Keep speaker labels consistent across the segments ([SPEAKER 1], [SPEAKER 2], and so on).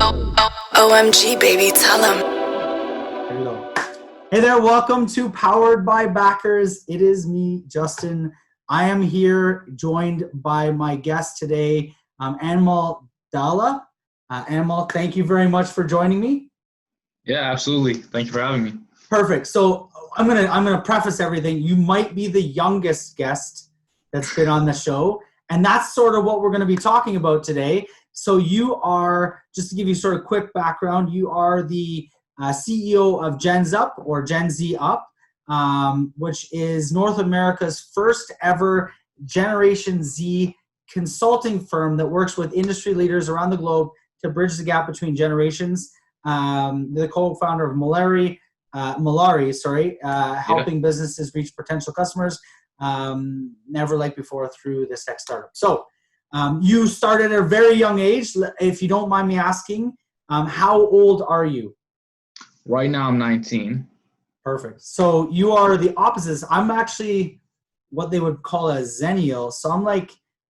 [SPEAKER 1] OMG, baby, tell him.
[SPEAKER 2] There you go. Hey there, welcome to Powered by Backers. It is me, Justin. I am here joined by my guest today, Anmol, Dhalla. Anmol, thank you very much for joining me.
[SPEAKER 3] Yeah, absolutely. Thank you for having me.
[SPEAKER 2] Perfect. So I'm gonna preface everything. You might be the youngest guest that's been on the show, and that's sort of what we're going to be talking about today. So you are, just to give you sort of quick background, you are the CEO of Gens Up, or Gen Z Up, which is North America's first ever Generation Z consulting firm that works with industry leaders around the globe to bridge the gap between generations. The co-founder of Malari, helping businesses reach potential customers never like before through this tech startup. So you started at a very young age. If you don't mind me asking, how old are you?
[SPEAKER 3] Right now I'm 19.
[SPEAKER 2] Perfect. So you are the opposites. I'm actually what they would call a Zennial. So I'm like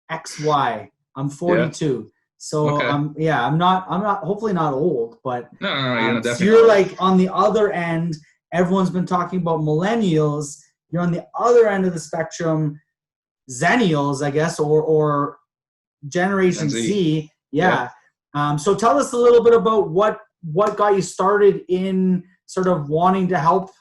[SPEAKER 2] XY. I'm 42. Yeah. So
[SPEAKER 3] okay.
[SPEAKER 2] I'm not hopefully not old, but
[SPEAKER 3] no, you're definitely
[SPEAKER 2] so you're
[SPEAKER 3] not.
[SPEAKER 2] like on the other end. Everyone's been talking about millennials. You're on the other end of the spectrum, Zennials, I guess, or Generation Z. Yeah. So tell us a little bit about what got you started in sort of wanting to help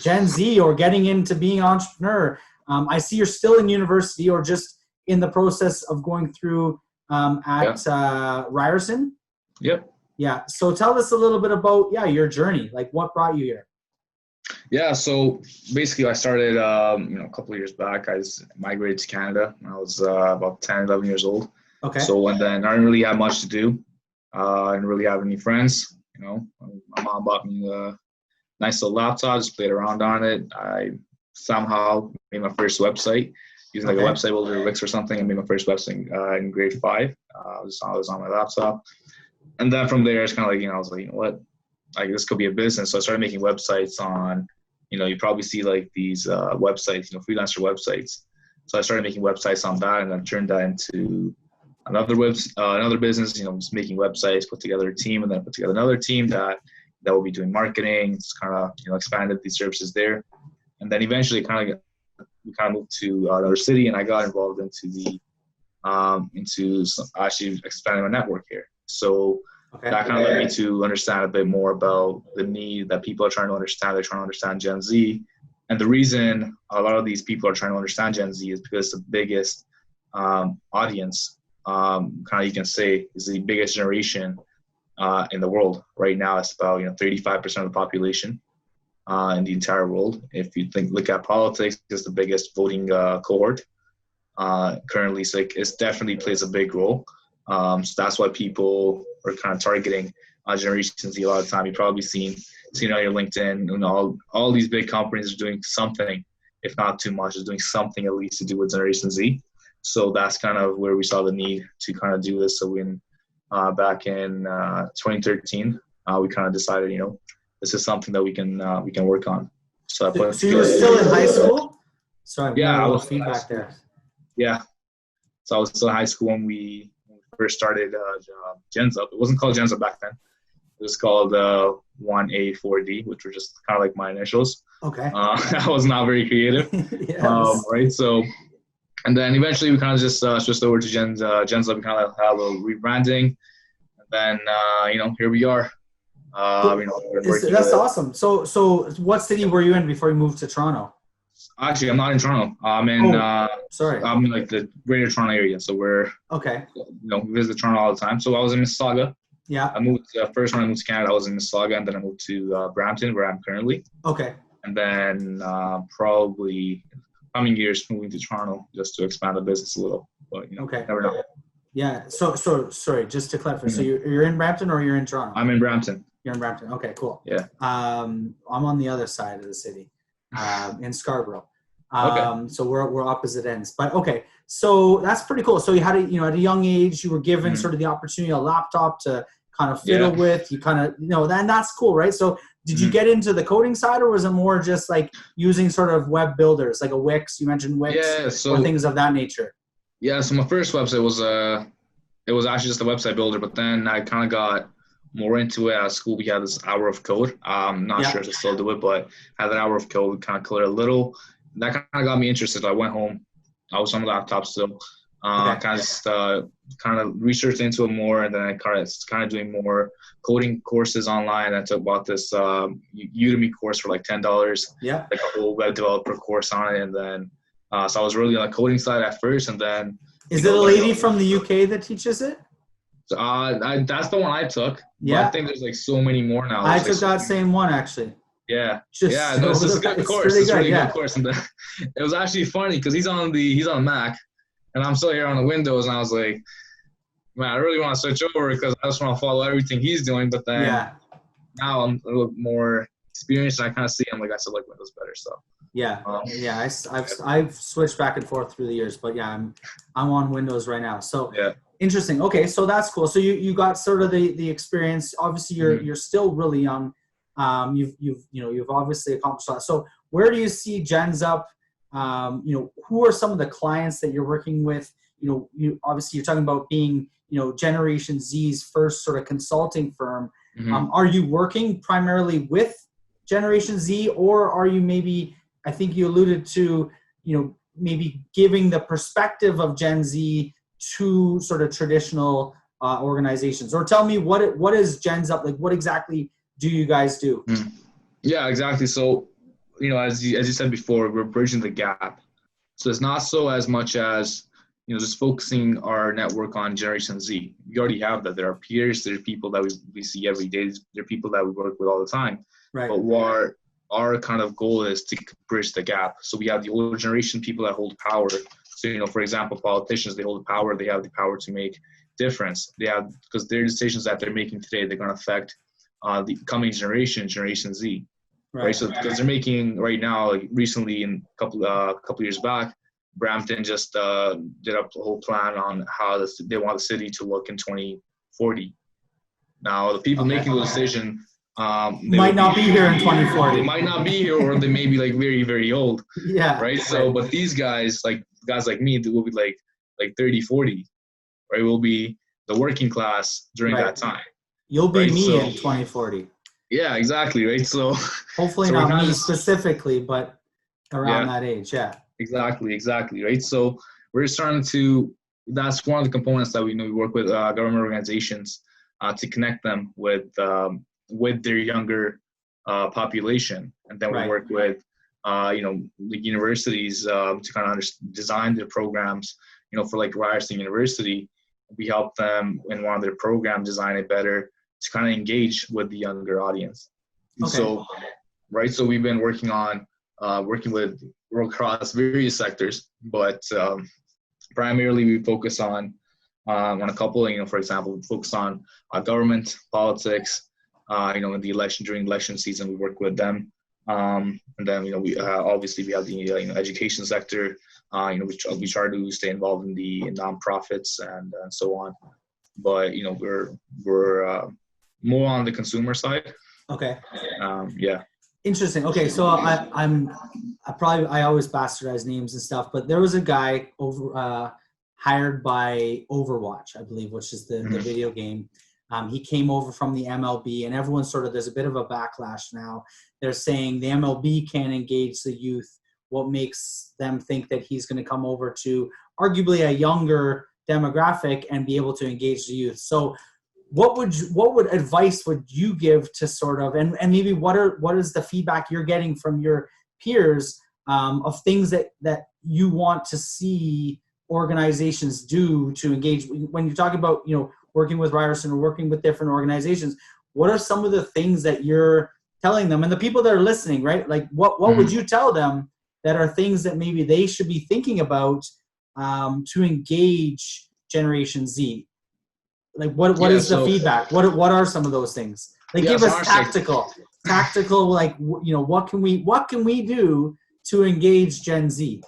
[SPEAKER 2] Gen Z or getting into being an entrepreneur. I see you're still in university or just in the process of going through at Ryerson.
[SPEAKER 3] Yep.
[SPEAKER 2] Yeah. So tell us a little bit about your journey. Like what brought you here?
[SPEAKER 3] Yeah. So basically, I started a couple of years back. I migrated to Canada when I was about 10, 11 years old.
[SPEAKER 2] Okay.
[SPEAKER 3] So and then I didn't really have much to do. I didn't really have any friends. My mom bought me a nice little laptop. Just played around on it. I somehow made my first website using like a website builder, Wix or something. I made my first website in grade 5. I was on my laptop, and then from there, it's kind of like I was like, you know what, like this could be a business. So I started making websites on, you probably see like these websites, freelancer websites. So I started making websites on that, and then turned that into another business. Just making websites, put together a team, and then put together another team that will be doing marketing. It's kind of expanded these services there, and then eventually we moved to another city, and I got involved into actually expanding my network here. So that kind of led me to understand a bit more about the need that people are trying to understand. They're trying to understand Gen Z, and the reason a lot of these people are trying to understand Gen Z is because the biggest audience, you can say, is the biggest generation in the world right now. It's about 35% of the population in the entire world. If you look at politics, it's the biggest voting cohort currently. So it definitely plays a big role. So that's why people are kind of targeting Generation Z a lot of the time. You've probably seen on your LinkedIn, all these big companies are doing something, if not too much, is doing something at least to do with Generation Z. So that's kind of where we saw the need to kind of do this. So back in 2013, we kind of decided, this is something that we can work on. So you were
[SPEAKER 2] still in high school? Sorry,
[SPEAKER 3] I was
[SPEAKER 2] feedback there.
[SPEAKER 3] Yeah. So I was still in high school when we first started Gens Up. It wasn't called Gens Up back then. It was called 1A4D, which were just kind of like my initials.
[SPEAKER 2] Okay.
[SPEAKER 3] I was not very creative. Yes. Right. So, and then eventually we kind of just switched over to Gens Up. We kind of have a rebranding, and then here we are.
[SPEAKER 2] That's awesome. So what city were you in before you moved to Toronto?
[SPEAKER 3] Actually, I'm not in Toronto. I'm in. I'm in like the Greater Toronto area. So we're we visit Toronto all the time. So I was in Mississauga.
[SPEAKER 2] Yeah.
[SPEAKER 3] I moved first when I moved to Canada. I was in Mississauga, and then I moved to Brampton, where I'm currently.
[SPEAKER 2] Okay.
[SPEAKER 3] And then probably coming years moving to Toronto just to expand the business a little. But never know.
[SPEAKER 2] Yeah. So sorry, just to clarify. Mm-hmm. So you're in Brampton or you're in Toronto?
[SPEAKER 3] I'm in Brampton.
[SPEAKER 2] You're in Brampton. Okay, cool.
[SPEAKER 3] Yeah.
[SPEAKER 2] I'm on the other side of the city, in Scarborough.
[SPEAKER 3] Okay.
[SPEAKER 2] So we're opposite ends. But okay, so that's pretty cool. So you had at a young age, you were given sort of the opportunity, a laptop to kind of fiddle with. You kind of then that's cool, right? So did you get into the coding side, or was it more just like using sort of web builders like a Wix? You mentioned Wix, or things of that nature.
[SPEAKER 3] Yeah. So my first website was it was actually just a website builder, but then I kind of got more into it. At school, we had this hour of code. I'm not sure if I still do it, but had that hour of code, kind of coded a little. That kind of got me interested. I went home. I was on the laptop still. Kind of researched into it more, and then I kind of doing more coding courses online. I took about this Udemy course for like $10.
[SPEAKER 2] Yeah.
[SPEAKER 3] Like a whole web developer course on it, and then so I was really on the coding side at first, and then.
[SPEAKER 2] Is it a lady from the UK that teaches it?
[SPEAKER 3] That's the one I took.
[SPEAKER 2] Yeah.
[SPEAKER 3] I think there's like so many more now.
[SPEAKER 2] I took that same one actually.
[SPEAKER 3] Yeah. No, it's a good course. It's a really good course. And it was actually funny because he's on Mac, and I'm still here on the Windows, and I was like, man, I really want to switch over because I just want to follow everything he's doing. But then now I'm a little more experienced, and I kind of see him like I still like Windows better. So.
[SPEAKER 2] I've switched back and forth through the years, but I'm on Windows right now. So interesting. Okay, so that's cool. So you got sort of the experience. Obviously, you're still really young. You've obviously accomplished a lot. So where do you see Gens Up? Who are some of the clients that you're working with? You obviously you're talking about being Generation Z's first sort of consulting firm. Are you working primarily with Generation Z, or are you maybe? I think you alluded to, maybe giving the perspective of Gen Z to sort of traditional organizations. Or tell me what is Gens Up like? What exactly do you guys do?
[SPEAKER 3] Yeah, exactly. So, as you said before, we're bridging the gap. So it's not so as much as just focusing our network on Generation Z. We already have that. There are peers. There are people that we see every day. There are people that we work with all the time.
[SPEAKER 2] Right.
[SPEAKER 3] But our kind of goal is to bridge the gap. So we have the older generation people that hold power. So, for example, politicians, they hold power. They have the power to make difference. Because their decisions that they're making today, they're going to affect the coming Generation Z. Right. So because they're making right now, like recently in a couple years back, Brampton just did a whole plan on how they want the city to look in 2040. Now, the people making the decision,
[SPEAKER 2] they might not be here in 2040.
[SPEAKER 3] They might not be here, or they may be like very, very old.
[SPEAKER 2] Yeah.
[SPEAKER 3] Right. So, but these guys like me, they will be like 30, 40. Right. We'll be the working class during that time.
[SPEAKER 2] You'll be me in 2040.
[SPEAKER 3] Yeah, exactly. Right. So
[SPEAKER 2] hopefully not me specifically, but around that age. Yeah.
[SPEAKER 3] Exactly. Right. So we're starting to. That's one of the components that we work with government organizations to connect them with their younger population, and then we work with the universities to kind of design their programs. For like Ryerson University, we help them in one of their programs design it better to kind of engage with the younger audience. Okay. So we've been working across various sectors, but primarily we focus on a couple. For example, we focus on government, politics. In the during election season, we work with them. And then, we obviously we have the education sector. We try to stay involved in the nonprofits and so on. But we're more on the consumer side.
[SPEAKER 2] Okay.
[SPEAKER 3] Yeah.
[SPEAKER 2] Interesting. Okay, so I always bastardize names and stuff, but there was a guy hired by Overwatch, I believe, which is the video game. He came over from the MLB, and everyone's there's a bit of a backlash now. They're saying the MLB can't engage the youth. What makes them think that he's going to come over to arguably a younger demographic and be able to engage the youth? So what advice would you give to and maybe what is the feedback you're getting from your peers of things that you want to see organizations do to engage? When you're talking about working with Ryerson or working with different organizations, what are some of the things that you're telling them, and the people that are listening, right? Like what would you tell them that are things that maybe they should be thinking about to engage Generation Z? Like what is the feedback? What are some of those things? Like give us tactical, like what can we do to engage Gen Z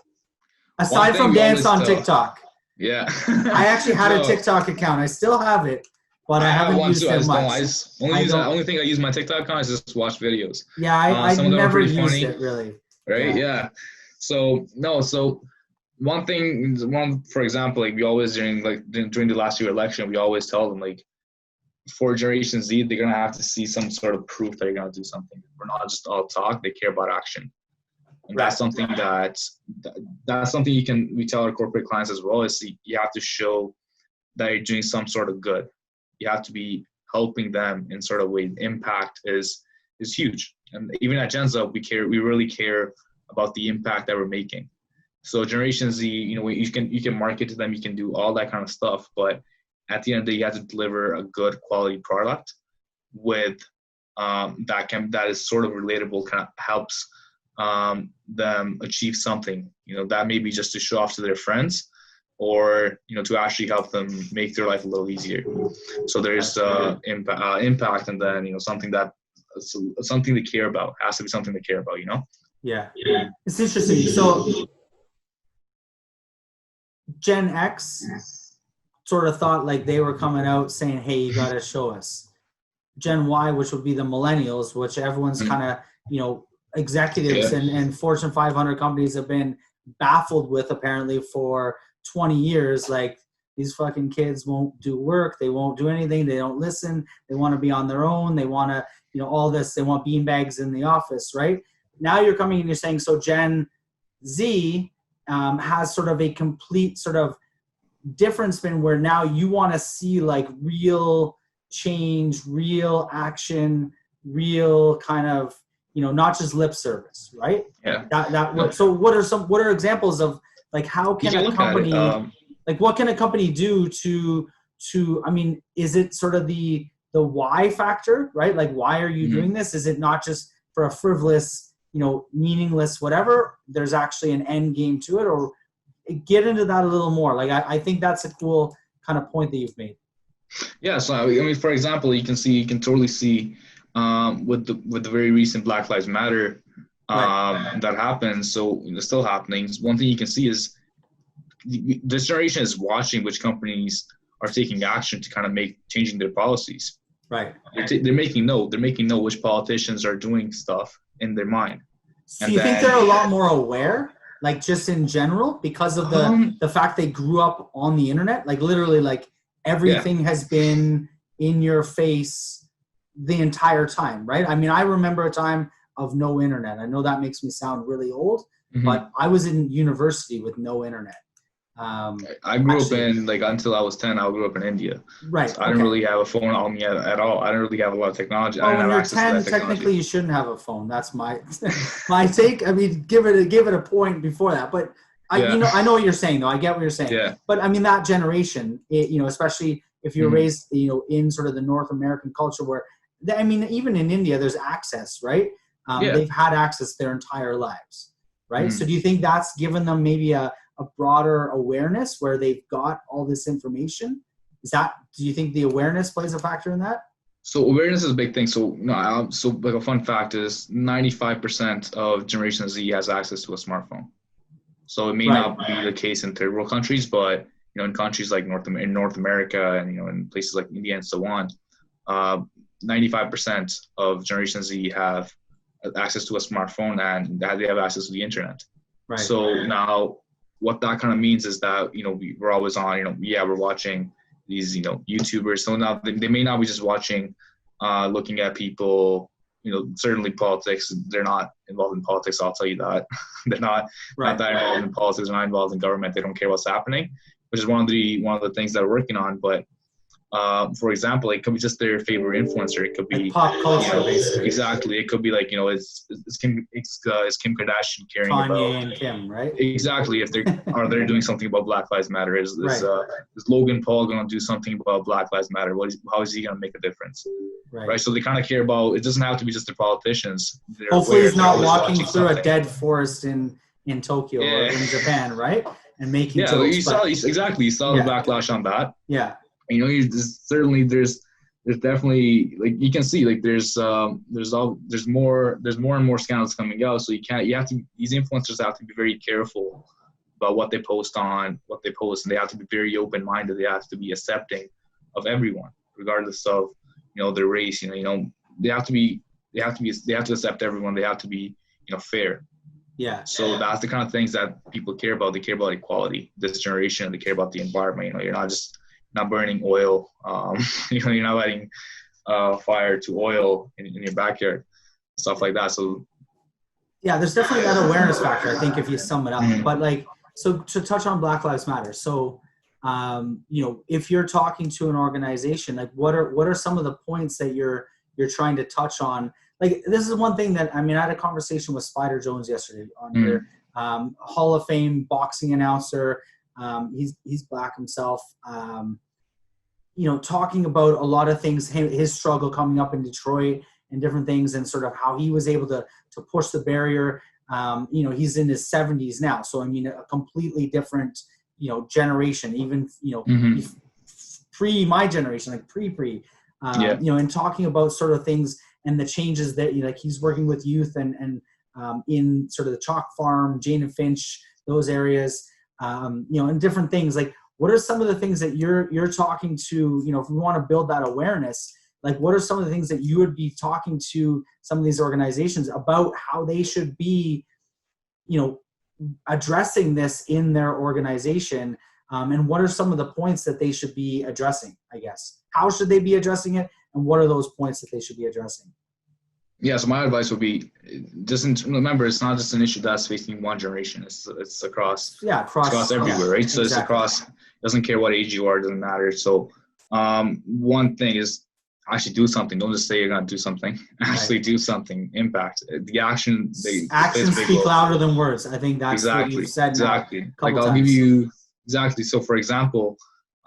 [SPEAKER 2] aside from dance on TikTok?
[SPEAKER 3] Yeah.
[SPEAKER 2] I actually had a TikTok account. I still have it, but I haven't used it much.
[SPEAKER 3] Only thing I use my TikTok account is just watch videos.
[SPEAKER 2] Yeah, I never used it really.
[SPEAKER 3] Right? Yeah. So for example, like we always during the last year election, we always tell them like for Generation Z, they're gonna have to see some sort of proof that you're gonna do something. We're not just all talk; they care about action, and that's something that's something we tell our corporate clients as well. Is you have to show that you're doing some sort of good. You have to be helping them in sort of way. Impact is huge, and even at Genza, we really care about the impact that we're making. So Generation Z, you can market to them, you can do all that kind of stuff, but at the end of the day, you have to deliver a good quality product with that is sort of relatable, kind of helps them achieve something. That may be just to show off to their friends, or to actually help them make their life a little easier. So there's impact, and then something they care about. It has to be something they care about.
[SPEAKER 2] Yeah, it's interesting. So Gen X sort of thought like they were coming out saying, hey, you got to show us. Gen Y, which would be the millennials, which everyone's kind of, executives and Fortune 500 companies have been baffled with apparently for 20 years. Like, these fucking kids won't do work. They won't do anything. They don't listen. They want to be on their own. They want to, all this. They want beanbags in the office, right? Now you're coming and you're saying, so Gen Z has sort of a complete sort of different spin where now you want to see like real change, real action, real kind of, not just lip service, right?
[SPEAKER 3] Yeah.
[SPEAKER 2] So what are examples of like, how can a company, like what can a company do to, I mean, is it sort of the why factor, right? Like, why are you doing this? Is it not just for a frivolous, meaningless, whatever? There's actually an end game to it, or get into that a little more. Like, I think that's a cool kind of point that you've made.
[SPEAKER 3] Yeah. So, I mean, for example, you can totally see with the very recent Black Lives Matter that happened. So it's still happening. One thing you can see is this generation is watching which companies are taking action to kind of changing their policies.
[SPEAKER 2] Right.
[SPEAKER 3] They're making note which politicians are doing stuff in their mind.
[SPEAKER 2] So you think they're a lot more aware, like just in general, because of the fact they grew up on the internet? Like, literally, like everything has been in your face the entire time, right? I mean, I remember a time of no internet. I know that makes me sound really old, but I was in university with no internet.
[SPEAKER 3] I grew up in, like, until I was 10, I grew up in India.
[SPEAKER 2] Right.
[SPEAKER 3] So I didn't really have a phone on me at all. I didn't really have a lot of technology.
[SPEAKER 2] Well, when you're 10, technically you shouldn't have a phone. That's my take. I mean, give it a point before that. But I know what you're saying, though. I get what you're saying.
[SPEAKER 3] Yeah.
[SPEAKER 2] But I mean, that generation, especially if you're raised, in sort of the North American culture, where I mean, even in India, there's access, right? They've had access their entire lives, right? So do you think that's given them maybe a broader awareness where they've got all this information? Do you think the awareness plays a factor in that?
[SPEAKER 3] So awareness is a big thing. So like a fun fact is 95% of Generation Z has access to a smartphone. So it may not be the case in third world countries, but in countries like North America and in places like India and so on, 95% of Generation Z have access to a smartphone, and they have access to the internet.
[SPEAKER 2] Right.
[SPEAKER 3] So now, what that kind of means is that we're always on. We're watching these YouTubers. So now they may not be just watching, looking at people. Certainly politics. They're not involved in politics. I'll tell you that. They're not that involved in politics. They're not involved in government. They don't care what's happening, which is one of the things that we're working on. But for example, it could be just their favorite influencer. It could be
[SPEAKER 2] pop culture, basically.
[SPEAKER 3] Exactly. It could be like is Kim Kardashian caring
[SPEAKER 2] Kanye
[SPEAKER 3] about
[SPEAKER 2] and Kim, right?
[SPEAKER 3] Exactly. If they're doing something about Black Lives Matter, is Logan Paul going to do something about Black Lives Matter? How is he going to make a difference? Right. So they kind of care about. It doesn't have to be just the politicians.
[SPEAKER 2] Hopefully, he's not walking through a dead forest in Tokyo or in Japan, right? And making jokes.
[SPEAKER 3] You saw the backlash on that.
[SPEAKER 2] Yeah.
[SPEAKER 3] There's definitely, like, you can see, like, there's more and more scandals coming out. So these influencers have to be very careful about what they post, and they have to be very open-minded. They have to be accepting of everyone, regardless of their race. They have to accept everyone. They have to be fair.
[SPEAKER 2] Yeah.
[SPEAKER 3] So that's the kind of things that people care about. They care about equality. This generation, they care about the environment. You're not not burning oil. You're not lighting fire to oil in your backyard, stuff like that. So
[SPEAKER 2] yeah, there's definitely that awareness factor, I think, if you sum it up.
[SPEAKER 3] Mhm.
[SPEAKER 2] But like, so to touch on Black Lives Matter, so if you're talking to an organization, like what are some of the points that you're trying to touch on? Like, this is one thing that, I had a conversation with Spider Jones yesterday on your Hall of Fame boxing announcer. He's Black himself. Talking about a lot of things, his struggle coming up in Detroit and different things, and sort of how he was able to push the barrier. He's in his 70s now, so a completely different generation, even pre my generation, like pre and talking about sort of things and the changes that like he's working with youth and in sort of the Chalk Farm, Jane and Finch, those areas, and different things. Like, what are some of the things that you're talking to, if we want to build that awareness, like what are some of the things that you would be talking to some of these organizations about how they should be, addressing this in their organization? And what are some of the points that they should be addressing, I guess? How should they be addressing it? And what are those points that they should be addressing?
[SPEAKER 3] Yeah, so my advice would be remember, it's not just an issue that's facing one generation. It's across everywhere, right? So It's across, doesn't care what age you are, doesn't matter. So one thing is actually do something. Don't just say you're going to do something. Actually do something. Impact. The actions
[SPEAKER 2] speak louder than words. I think that's what you've said.
[SPEAKER 3] Exactly. Like I'll give you exactly. So for example,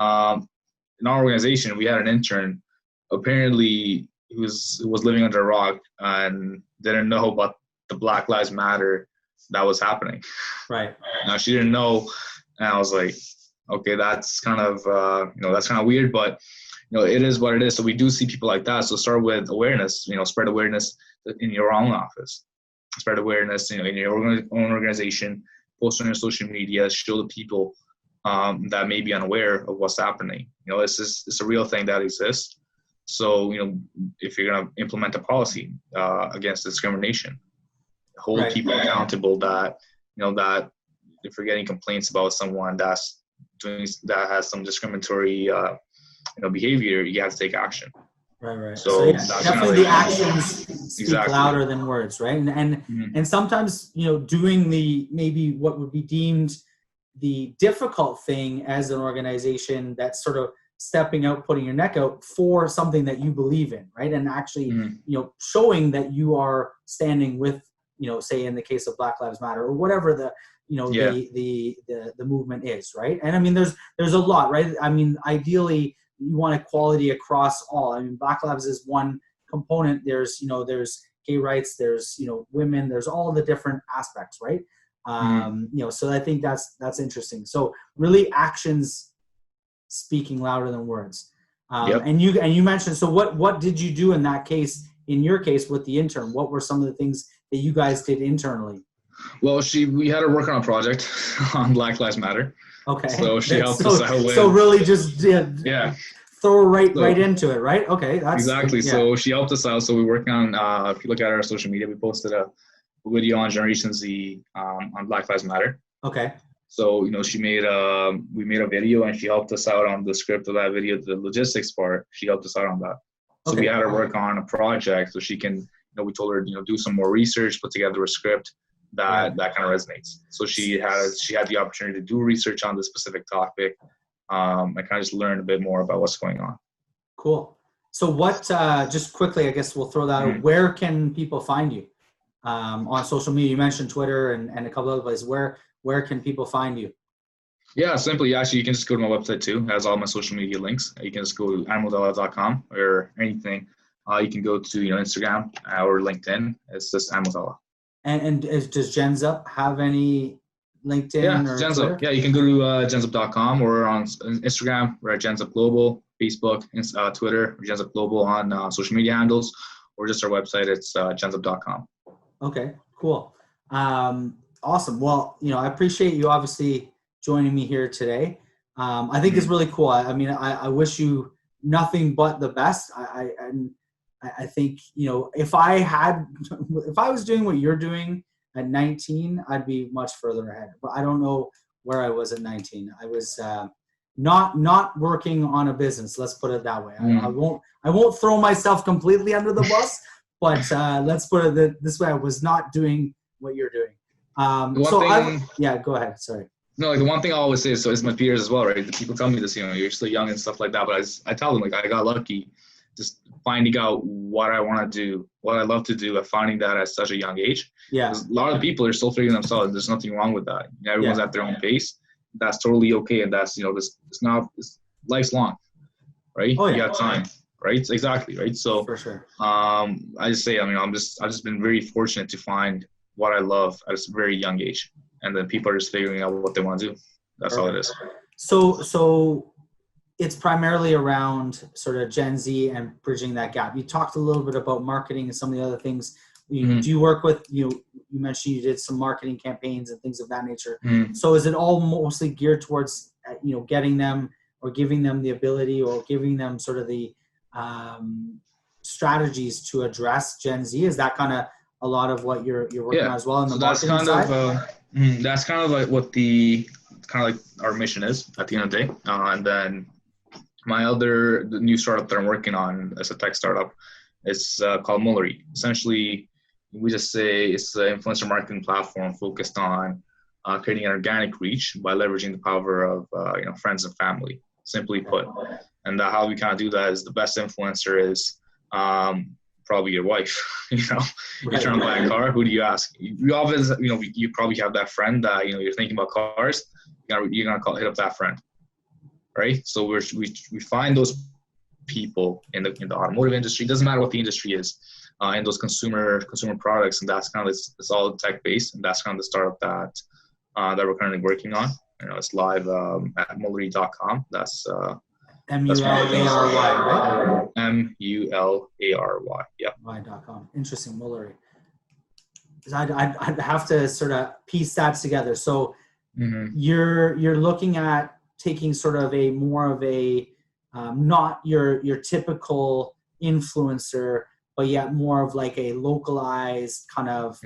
[SPEAKER 3] in our organization, we had an intern. Apparently, he was living under a rock and didn't know about the Black Lives Matter that was happening.
[SPEAKER 2] Right.
[SPEAKER 3] Now she didn't know, and I was like, okay, that's kind of that's kind of weird, but it is what it is. So we do see people like that. So start with awareness. Spread awareness in your own office. Spread awareness, in your own organization. Post on your social media. Show the people that may be unaware of what's happening. It's a real thing that exists. So, if you're going to implement a policy against discrimination, hold people accountable that if you're getting complaints about someone that has some discriminatory, behavior, you have to take action.
[SPEAKER 2] Right.
[SPEAKER 3] So
[SPEAKER 2] definitely the actions speak louder than words, right? And sometimes, doing maybe what would be deemed the difficult thing as an organization, that's sort of stepping out, putting your neck out for something that you believe in, right? And actually, showing that you are standing with, say in the case of Black Lives Matter or whatever the movement is, right? And there's a lot, right? Ideally, you want equality across all. Black Lives is one component. There's gay rights, there's women, there's all the different aspects, right? So I think that's interesting. So really, actions speaking louder than words. And you mentioned, so what did you do in that case, in your case with the intern? What were some of the things that you guys did internally?
[SPEAKER 3] Well, we had her work on a project on Black Lives Matter.
[SPEAKER 2] Okay.
[SPEAKER 3] So she helped us out with.
[SPEAKER 2] So really just throw right into it, right? Okay. That's
[SPEAKER 3] exactly. Yeah. So she helped us out. So we're working on, if you look at our social media, we posted a video on Generation Z on Black Lives Matter.
[SPEAKER 2] Okay.
[SPEAKER 3] So, we made a video and she helped us out on the script of that video, the logistics part. She helped us out on that. So we had her work on a project so she can, we told her, do some more research, put together a script that kind of resonates. So she had the opportunity to do research on this specific topic and kind of just learn a bit more about what's going on.
[SPEAKER 2] Cool. So just quickly, I guess we'll throw that out. Where can people find you on social media? You mentioned Twitter and a couple other places. Where can people find you?
[SPEAKER 3] Yeah, simply, actually, you can just go to my website too. It has all my social media links. You can just go to anmol.com or anything. You can go to Instagram or LinkedIn. It's just Anmol. And
[SPEAKER 2] does Genzup have any LinkedIn?
[SPEAKER 3] Yeah,
[SPEAKER 2] or
[SPEAKER 3] Genzup.
[SPEAKER 2] Twitter?
[SPEAKER 3] Yeah, you can go to genzup.com or on Instagram. We're at Genzup Global, Facebook, Twitter, Genzup Global on social media handles, or just our website. It's genzup.com.
[SPEAKER 2] Okay, cool. Awesome. Well, I appreciate you obviously joining me here today. I think it's really cool. I wish you nothing but the best. I think, if I was doing what you're doing at 19, I'd be much further ahead. But I don't know where I was at 19. I was, not working on a business. Let's put it that way.
[SPEAKER 3] Mm.
[SPEAKER 2] I won't throw myself completely under the bus, but let's put it this way. I was not doing what you're doing. Go ahead. Sorry.
[SPEAKER 3] No, like the one thing I always say is my peers as well, right? The people tell me this, you're still young and stuff like that. But I tell them, like, I got lucky just finding out what I want to do, what I love to do, and finding that at such a young age.
[SPEAKER 2] Yeah.
[SPEAKER 3] A lot of people are still figuring themselves. There's nothing wrong with that. Everyone's at their own pace. That's totally okay. And that's, it's life's long, right?
[SPEAKER 2] Oh, yeah.
[SPEAKER 3] You got time, right? Exactly, right? So,
[SPEAKER 2] for sure.
[SPEAKER 3] I just say, I've just been very fortunate to find what I love at a very young age. And then people are just figuring out what they want to do. That's all it is.
[SPEAKER 2] So it's primarily around sort of Gen Z and bridging that gap. You talked a little bit about marketing and some of the other things. Do you work with, you mentioned you did some marketing campaigns and things of that nature. So is it all mostly geared towards, getting them or giving them the ability or giving them sort of the strategies to address Gen Z? Is that kind of a lot of what you're working on as well in the marketing side?
[SPEAKER 3] That's kind of like what our mission is at the end of the day. And then the new startup that I'm working on as a tech startup is called Mullery. Essentially, we just say it's an influencer marketing platform focused on creating an organic reach by leveraging the power of friends and family, simply put. And how we kind of do that is the best influencer is probably your wife. You're trying to buy a car. Who do you ask? You always, you probably have that friend that you're thinking about cars. You're gonna hit up that friend, right? So we find those people in the automotive industry. Doesn't matter what the industry is, in those consumer products, and that's kind of it's all tech based, and that's kind of the startup that we're currently working on. It's live at mullery.com. That's
[SPEAKER 2] MULARY, right?
[SPEAKER 3] MULARY, yeah.
[SPEAKER 2] Y.com. Interesting, Mullery. I'd have to sort of piece that together. So you're looking at taking sort of a more of a not your typical influencer, but yet more of like a localized kind of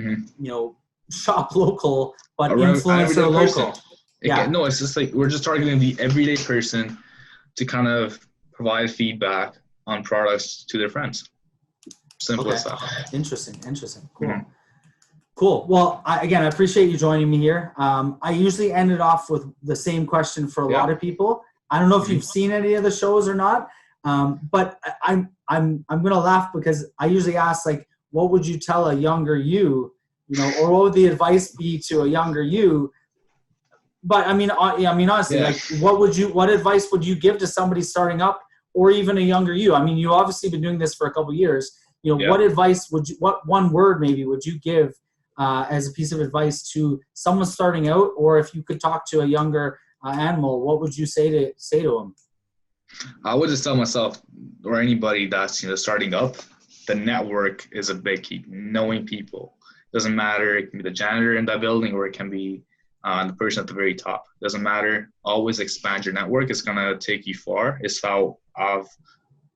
[SPEAKER 2] shop local, but influencer local.
[SPEAKER 3] No, it's just like we're just targeting the everyday person to kind of provide feedback on products to their friends. Simple as that.
[SPEAKER 2] Interesting. Cool. Cool. Well, I appreciate you joining me here. I usually end it off with the same question for a lot of people. I don't know if you've seen any of the shows or not, but I'm gonna laugh because I usually ask, like, what would you tell a younger you, or what would the advice be to a younger you? But honestly, like, what advice would you give to somebody starting up, or even a younger you? I mean, you obviously been doing this for a couple of years. What advice what one word maybe would you give as a piece of advice to someone starting out, or if you could talk to a younger Anmol, what would you say to him?
[SPEAKER 3] I would just tell myself or anybody that's starting up, the network is a big key. Knowing people doesn't matter. It can be the janitor in that building, or it can be the person at the very top. Doesn't matter. Always expand your network. It's gonna take you far. It's how I've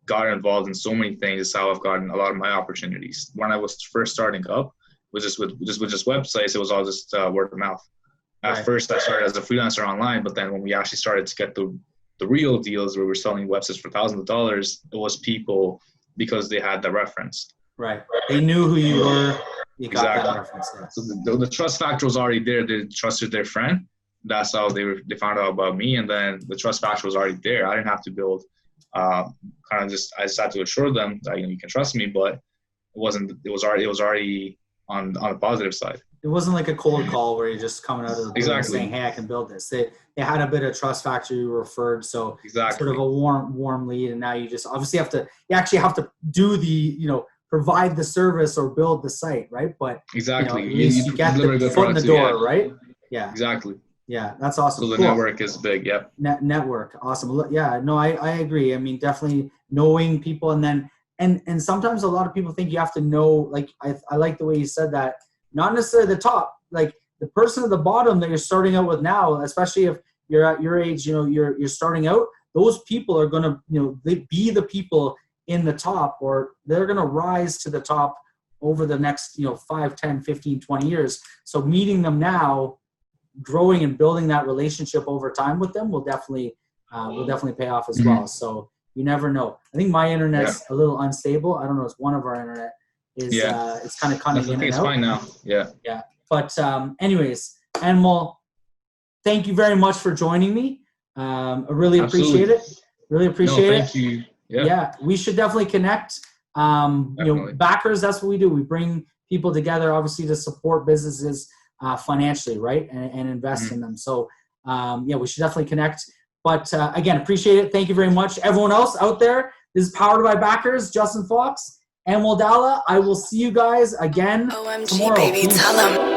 [SPEAKER 3] gotten involved in so many things. It's how I've gotten a lot of my opportunities. When I was first starting up, with just websites, it was all just word of mouth. At first, I started as a freelancer online, but then when we actually started to get the real deals where we're selling websites for thousands of dollars, it was people because they had the reference.
[SPEAKER 2] Right. They knew who you were. You got
[SPEAKER 3] exactly.
[SPEAKER 2] That reference. Yeah.
[SPEAKER 3] So the trust factor was already there. They trusted their friend. That's how they found out about me, and then the trust factor was already there. I didn't have to build. I just had to assure them that you can trust me, but it wasn't. It was already on the positive side. It
[SPEAKER 2] wasn't like a cold call where you're just coming out of the blue saying, "Hey, I can build this." They had a bit of trust factor. You referred, so sort of a warm lead, and now you just obviously have to. You actually have to do the provide the service or build the site, right? But
[SPEAKER 3] at
[SPEAKER 2] least you get the foot in the door, right? Yeah.
[SPEAKER 3] Exactly.
[SPEAKER 2] Yeah, that's awesome.
[SPEAKER 3] So the network is big. Yep.
[SPEAKER 2] Network, awesome. Yeah, no, I agree. I mean, definitely knowing people, and then and sometimes a lot of people think you have to know. Like I like the way you said that. Not necessarily the top, like the person at the bottom that you're starting out with now, especially if you're at your age, you're starting out. Those people are gonna, they be the people in the top, or they're gonna rise to the top over the next 5, 10, 15, 20 years. So meeting them now, growing and building that relationship over time with them will definitely will definitely pay off as well. So you never know. I think my internet's a little unstable. I don't know. It's one of our internet is it's kind of coming in and out.
[SPEAKER 3] It's fine now. Yeah.
[SPEAKER 2] Yeah. But anyways, Anmol, thank you very much for joining me. I really appreciate it. Really appreciate it.
[SPEAKER 3] Thank you.
[SPEAKER 2] Yeah. We should definitely connect. You know, backers, that's what we do. We bring people together, obviously, to support businesses financially, right? And invest in them. So, we should definitely connect. But again, appreciate it. Thank you very much. Everyone else out there, this is Powered by Backers, Justin Fox, Anmol Dhalla. I will see you guys again
[SPEAKER 1] OMG,
[SPEAKER 2] tomorrow.
[SPEAKER 1] baby, tell 'em.